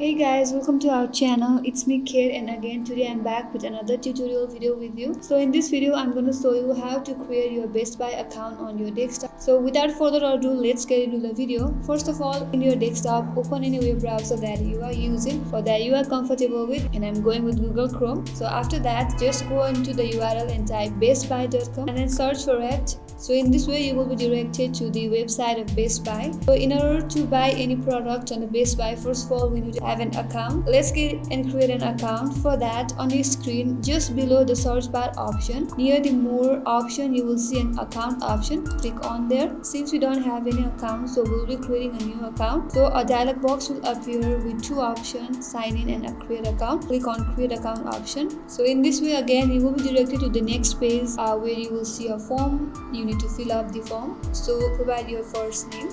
Hey guys, welcome to our channel. It's me Kate, and again today I'm back with another tutorial video with you. So in this video I'm going to show you how to create your Best Buy account on your desktop. So without further ado, let's get into the video. First of all, in your desktop, open any web browser that you are using or that you are comfortable with, and I'm going with Google Chrome. So after that, just go into the URL and type bestbuy.com and then search for it. So in this way you will be directed to the website of Best Buy. So in order to buy any product on the Best Buy, first of all we need to have an account. Let's get and create an account. For that, on your screen just below the search bar option, near the more option, you will see an account option. Click on there. Since we don't have any account, so we'll be creating a new account. So a dialog box will appear with two options, sign in and a create account. Click on create account option. So in this way again you will be directed to the next page where you will see a form. You need to fill up the form. So provide your first name,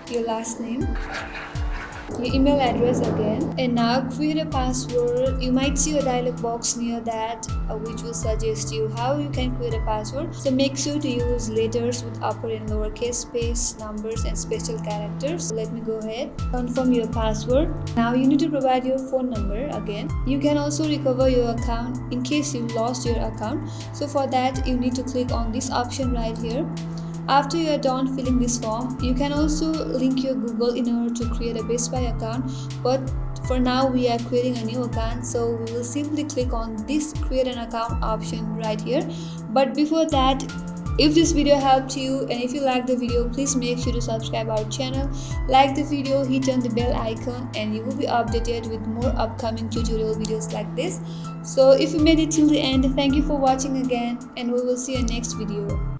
your last name, your email address again, and now create a password. You might see a dialog box near that which will suggest you how you can create a password. So make sure to use letters with upper and lowercase, space, numbers and special characters. So let me go ahead, confirm your password. Now you need to provide your phone number again. You can also recover your account in case you lost your account. So for that you need to click on this option right here. After you are done filling this form, you can also link your Google in order to create a Best Buy account, but for now we are creating a new account, so we will simply click on this create an account option right here. But before that, if this video helped you and if you like the video, please make sure to subscribe our channel, like the video, hit on the bell icon, and you will be updated with more upcoming tutorial videos like this. So if you made it till the end, thank you for watching again, and we will see you next video.